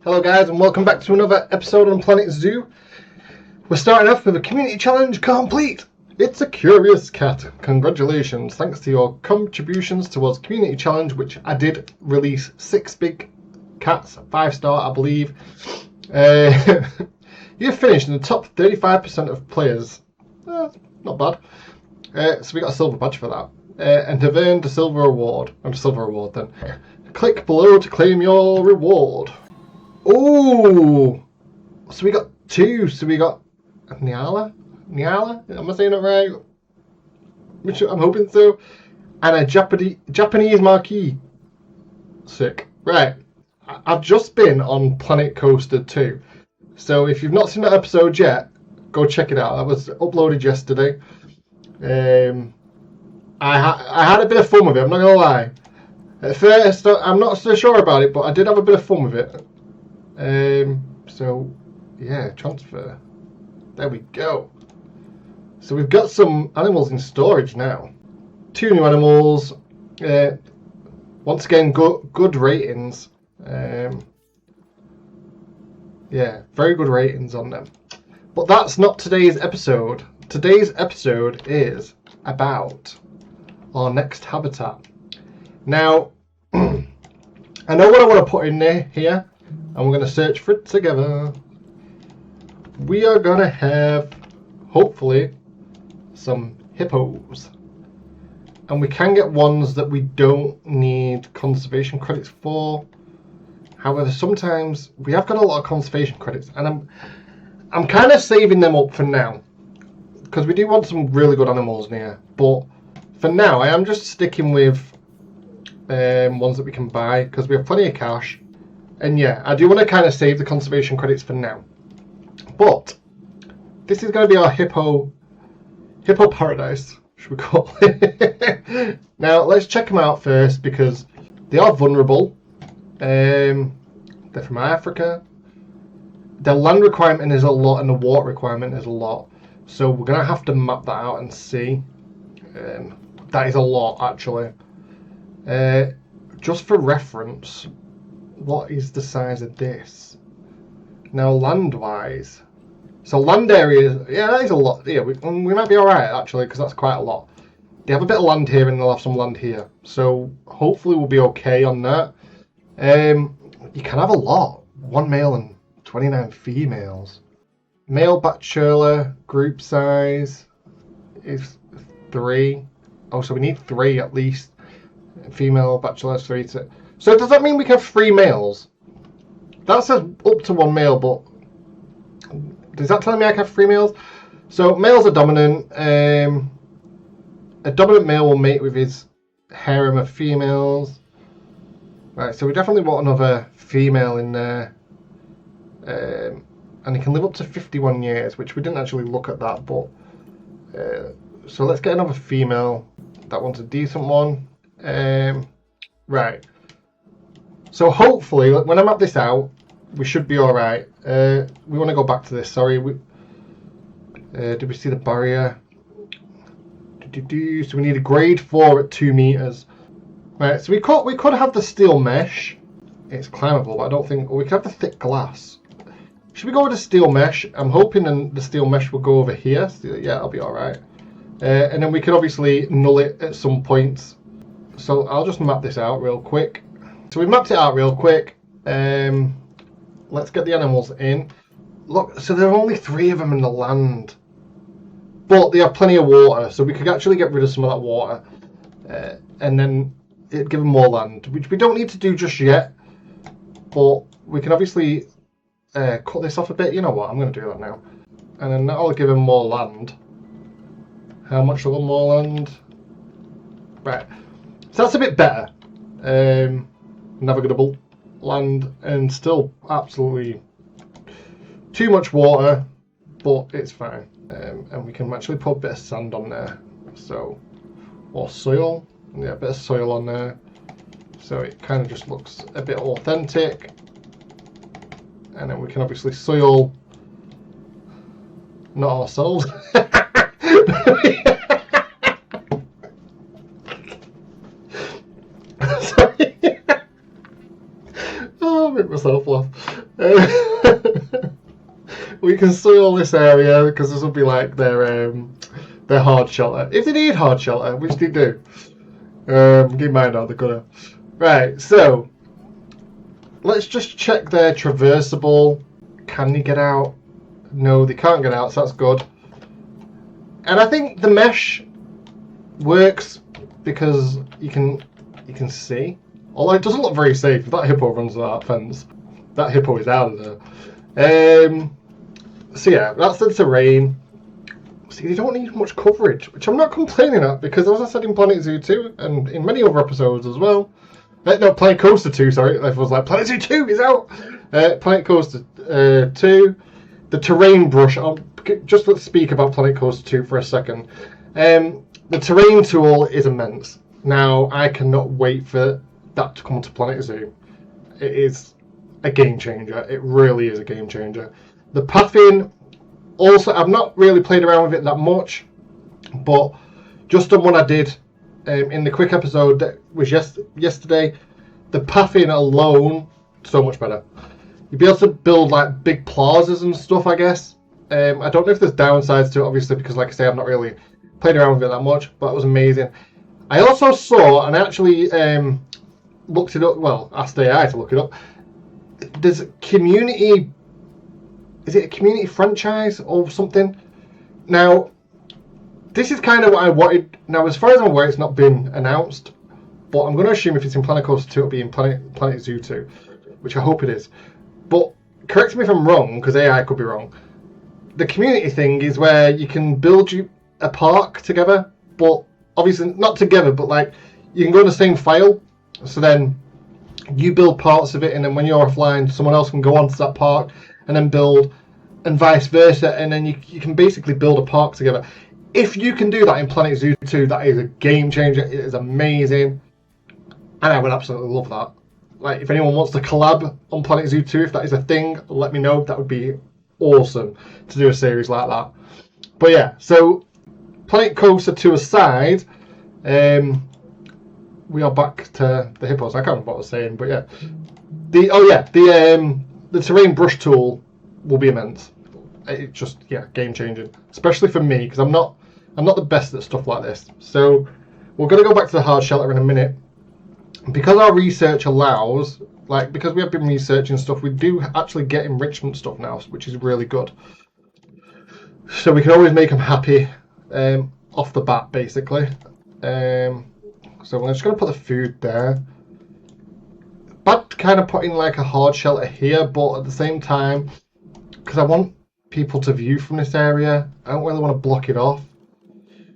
Hello guys and welcome back to another episode on Planet Zoo. We're starting off with a community challenge complete. It's a curious cat. Congratulations, thanks to your contributions towards community challenge, which I did release 6 big cats, 5-star I believe. You've finished in the top 35% of players. Not bad. So we got a silver badge for that. And have earned a silver award. And a silver award then. Click below to claim your reward. Oh, so we got 2. So we got Nyala? Am I saying it right? Which I'm hoping so. And a Japanese marquee. Sick. Right. I've just been on Planet Coaster 2. So if you've not seen that episode yet, go check it out. That was uploaded yesterday. I had a bit of fun with it, I'm not going to lie. At first, I'm not so sure about it, but I did have a bit of fun with it. So, yeah, transfer. There we go. So we've got some animals in storage now. 2 new animals. Once again, good ratings. Yeah, very good ratings on them. But that's not today's episode. Today's episode is about our next habitat. Now, I know what I want to put in there here, and we're going to search for it together. We are going to have, hopefully, some hippos. And we can get ones that we don't need conservation credits for. However, sometimes we have got a lot of conservation credits, and I'm kind of saving them up for now, because we do want some really good animals in here. But for now, I am just sticking with ones that we can buy, because we have plenty of cash. And yeah, I do want to kind of save the conservation credits for now. But this is going to be our hippo paradise, should we call it? Now let's check them out first, because they are vulnerable. They're from Africa. Their land requirement is a lot, and the water requirement is a lot. So we're going to have to map that out and see. That is a lot, actually. Just for reference, what is the size of this? Now, land-wise, so land area, yeah, that is a lot. Yeah, we might be all right actually, because that's quite a lot. They have a bit of land here, and they'll have some land here. So hopefully we'll be okay on that. You can have a lot. 1 male and 29 females. Male bachelor group size is 3. Oh, so we need 3 at least. Female bachelor 3. So does that mean we can have 3 males? That says up to 1 male, but does that tell me I can have 3 males? So males are dominant. A dominant male will mate with his harem of females. Right, so we definitely want another female in there. And he can live up to 51 years, which we didn't actually look at that, but so let's get another female. That one's a decent one. Right. So hopefully, when I map this out, we should be all right. We want to go back to this. Sorry. Did we see the barrier? So we need a grade 4 at 2 meters. Right. So we could have the steel mesh. It's climbable, but I don't think we could have the thick glass. Should we go with the steel mesh? I'm hoping the steel mesh will go over here. So yeah, I'll be all right. And then we can obviously null it at some points. So I'll just map this out real quick. So we mapped it out real quick. Let's get the animals in. Look, so there are only 3 of them in the land. But they have plenty of water, so we could actually get rid of some of that water. And then it'd give them more land, which we don't need to do just yet. But we can obviously cut this off a bit. You know what, I'm going to do that now. And then that'll give them more land. How much will more land? Right. So that's a bit better. Navigable land, and still absolutely too much water, but it's fine. And we can actually put a bit of sand on there. So, or soil. Yeah, a bit of soil on there. So it kind of just looks a bit authentic. And then we can obviously soil, not ourselves. Sorry. Oh, make myself myself laugh. We can soil this area because this will be like their hard shelter. If they need hard shelter, which they do. Keep in mind how they're gonna. Right, so let's just check they're traversable. Can they get out? No, they can't get out, so that's good. And I think the mesh works because you can see. Although it doesn't look very safe. If that hippo runs that fence, that hippo is out of there. So yeah, that's the terrain. See, they don't need much coverage, which I'm not complaining at, because as I said in Planet Zoo 2, and in many other episodes as well, no, Planet Coaster 2, sorry, I was like, Planet Zoo 2 is out! Planet Coaster 2, the terrain brush, just let's speak about Planet Coaster 2 for a second. The terrain tool is immense. Now, I cannot wait for that to come to Planet Zoo. It is a game changer. It really is a game changer. The pathing, also, I've not really played around with it that much, but just on what I did in the quick episode that was yesterday, the pathing alone, so much better. You'd be able to build like big plazas and stuff, I guess. I don't know if there's downsides to it, obviously, because like I say, I've not really played around with it that much, but it was amazing. I also saw, and I actually looked it up, well, asked AI to look it up, there's a community, is it a community franchise or something? Now, this is kind of what I wanted. Now, as far as I'm aware, it's not been announced, but I'm going to assume if it's in Planet Coaster 2, it'll be in Planet Zoo 2, which I hope it is. But correct me if I'm wrong, because AI could be wrong. The community thing is where you can build a park together, but obviously not together, but like you can go in the same file. So then you build parts of it, and then when you're offline, someone else can go onto that park and then build, and vice versa, and then you can basically build a park together. If you can do that in Planet Zoo 2, that is a game changer. It is amazing, and I would absolutely love that. Like, if anyone wants to collab on Planet Zoo 2, if that is a thing, let me know. That would be awesome to do a series like that. But yeah, so Planet Coaster 2 aside, we are back to the hippos. I can't remember what I was saying, but yeah. The terrain brush tool will be immense. It's just, yeah, game changing, especially for me, because I'm not the best at stuff like this. So we're going to go back to the hard shelter in a minute. Because our research allows, like, because we have been researching stuff, we do actually get enrichment stuff now, which is really good. So we can always make them happy off the bat, basically. So we're just going to put the food there. Bad kind of putting like a hard shelter here, but at the same time, because I want people to view from this area, I don't really want to block it off.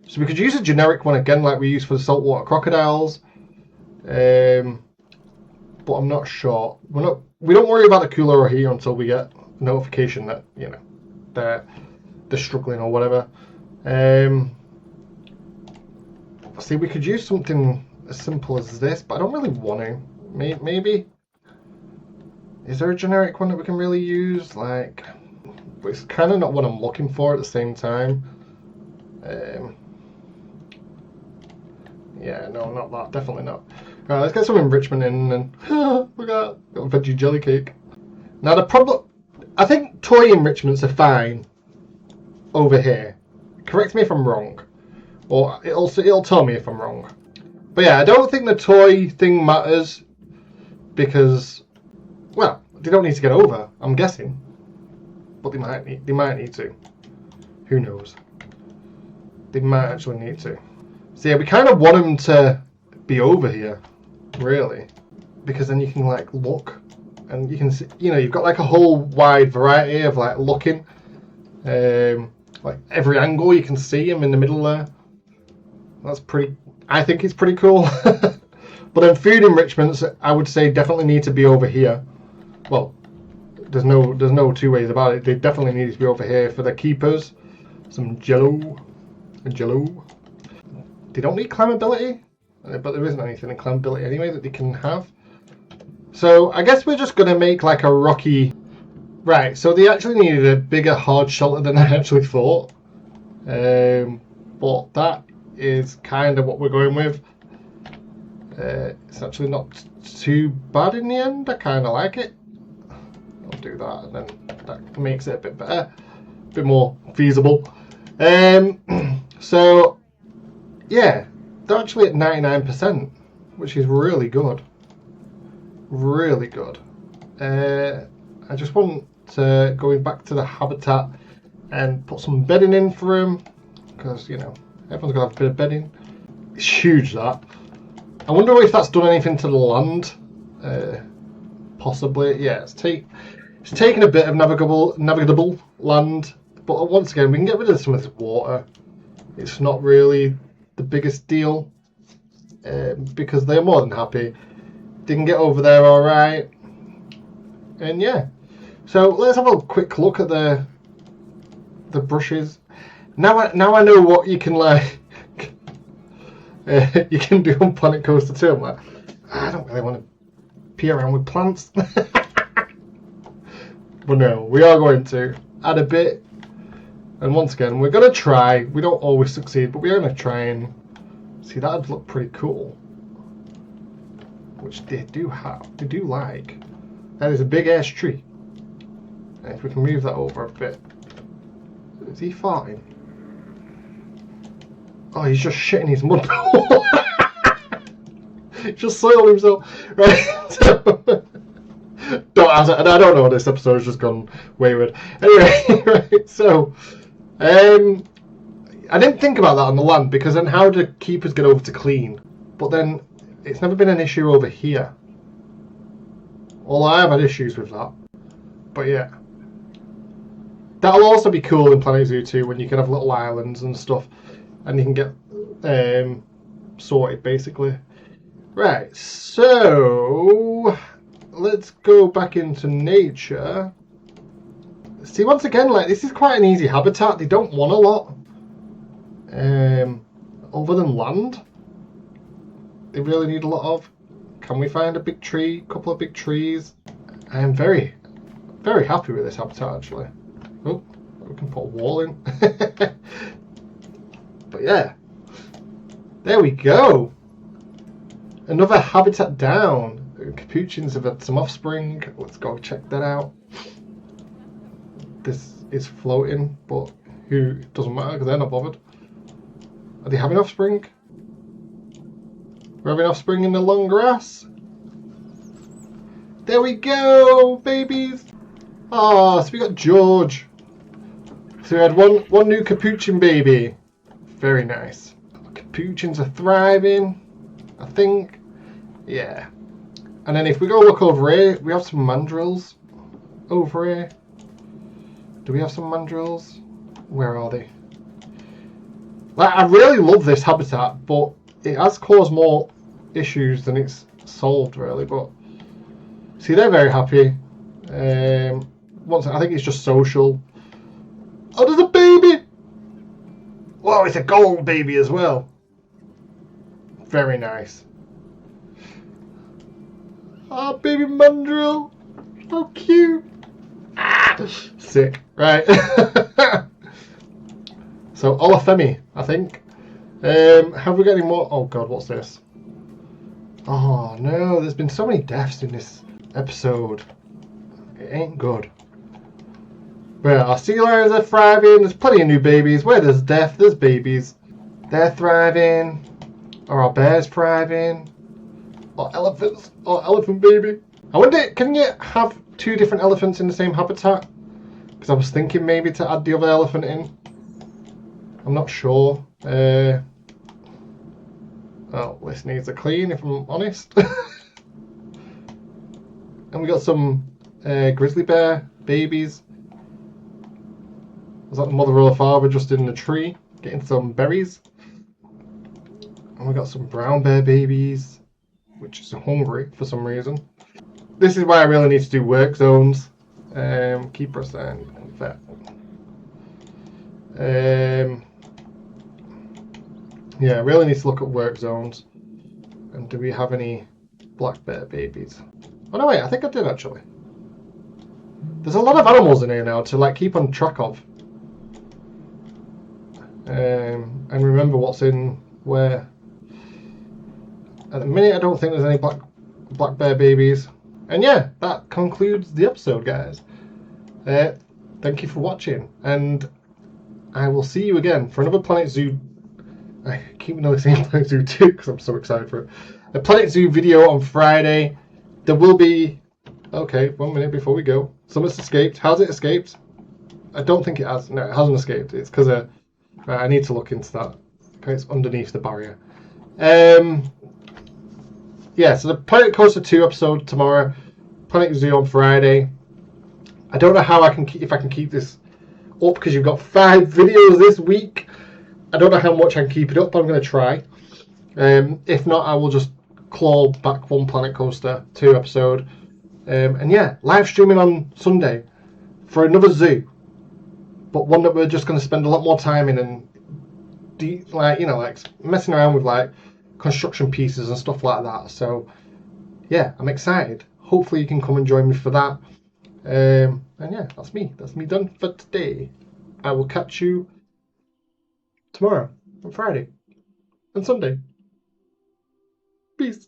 So we could use a generic one again, like we use for the saltwater crocodiles. But I'm not sure. We don't worry about the cooler here until we get notification that, you know, they're struggling or whatever. See, we could use something as simple as this, but I don't really want to. Maybe. Is there a generic one that we can really use? Like, but it's kind of not what I'm looking for at the same time. Yeah, no, not that. Definitely not. Right, let's get some enrichment in, and look at that, got a veggie jelly cake. Now the problem, I think toy enrichments are fine over here. Correct me if I'm wrong, or it'll tell me if I'm wrong. But yeah, I don't think the toy thing matters because, well, they don't need to get over, I'm guessing, but they might need to. Who knows? They might actually need to. So yeah, we kind of want them to be over here, really, because then you can like look, and you can see, you know, you've got like a whole wide variety of like looking, like every angle you can see him in the middle there. That's pretty. I think it's pretty cool. But then food enrichments, I would say, definitely need to be over here. Well, there's no two ways about it. They definitely need to be over here for the keepers. Some jello. They don't need climbability, but there isn't anything in climbability anyway that they can have. So I guess we're just going to make like a rocky... Right, so they actually needed a bigger hard shelter than I actually thought. But that is kind of what we're going with. It's actually not too bad in the end. I kind of like it. should do that, and then that makes it a bit better, a bit more feasible. So yeah, they're actually at 99%, which is really good. Really good. I just want to go back to the habitat and put some bedding in for them, because you know everyone's got to have a bit of bedding. It's huge, that. I wonder if that's done anything to the land. Possibly, yeah. It's taken a bit of navigable land, but once again, we can get rid of some of this water. It's not really the biggest deal, because they're more than happy. They can get over there all right, and yeah. So let's have a quick look at the brushes. Now I know what you can like. You can do on Planet Coaster 2. I'm like, I don't really want to pee around with plants. But no, we are going to add a bit. And once again, we're going to try. We don't always succeed, but we're going to try and see. That would look pretty cool. Which they do have. They do like. That is a big ash tree. And if we can move that over a bit. Is he farting? Oh, he's just shitting his mud bowl. He just soiled himself. Right. I don't know. This episode has just gone wayward. Anyway, right. So, I didn't think about that on the land, because then how do keepers get over to clean? But then it's never been an issue over here. Although I have had issues with that. But yeah. That'll also be cool in Planet Zoo 2, when you can have little islands and stuff, and you can get sorted basically. Right, so let's go back into nature. See, once again, like, this is quite an easy habitat. They don't want a lot, other than land. They really need a lot of. Can we find a big tree? A couple of big trees? I am very, very happy with this habitat, actually. Oh, we can put a wall in. But yeah, there we go. Another habitat down. Capuchins have had some offspring. Let's go check that out. This is floating, but who doesn't matter, because they're not bothered. Are they having offspring? We're having offspring in the long grass. There we go, babies. Oh, so we got George. So we had one new capuchin baby. Very nice. Capuchins are thriving, I think. Yeah. And then if we go look over here, we have some mandrills over here. Do we have some mandrills? Where are they? Like, I really love this habitat, but it has caused more issues than it's solved, really. But see, they're very happy. Once I think it's just social. Oh, there's a baby! Whoa, it's a gold baby as well. Very nice. Oh, baby mandrill. So cute. Ah, sick. Right. So, Olafemi, I think. Have we got any more? Oh, God, what's this? Oh, no. There's been so many deaths in this episode. It ain't good. Well, our sea lions are thriving. There's plenty of new babies. Where there's death, there's babies. They're thriving. Are our bears thriving? Or elephants? Or elephant baby? I wonder, can you have two different elephants in the same habitat? Because I was thinking maybe to add the other elephant in. I'm not sure. Well, this needs a clean, if I'm honest. And we got some grizzly bear babies. Was that the mother or the father just in the tree getting some berries? And we got some brown bear babies, which is hungry for some reason. This is why I really need to do work zones. Keeper and vet. Yeah, I really need to look at work zones. And do we have any black bear babies? Oh no, wait, I think I did actually. There's a lot of animals in here now to like keep on track of. And remember what's in where. At the minute, I don't think there's any black bear babies. And yeah, that concludes the episode, guys. Thank you for watching, and I will see you again for another Planet Zoo. I keep noticing Planet Zoo 2 because I'm so excited for it. A Planet Zoo video on Friday. There will be... Okay, 1 minute before we go. Something's escaped. Has it escaped? I don't think it has. No, it hasn't escaped. It's because I need to look into that. Okay, it's underneath the barrier. Yeah, so the Planet Coaster 2 episode tomorrow. Planet Zoo on Friday. I don't know how I can if I can keep this up because you've got 5 videos this week. I don't know how much I can keep it up, but I'm going to try. If not, I will just claw back one Planet Coaster 2 episode. And yeah, live streaming on Sunday for another zoo, but one that we're just going to spend a lot more time in and like messing around with like construction pieces and stuff like that. So yeah, I'm excited. Hopefully you can come and join me for that. And yeah, that's me done for today. I will catch you tomorrow and Friday and Sunday. Peace.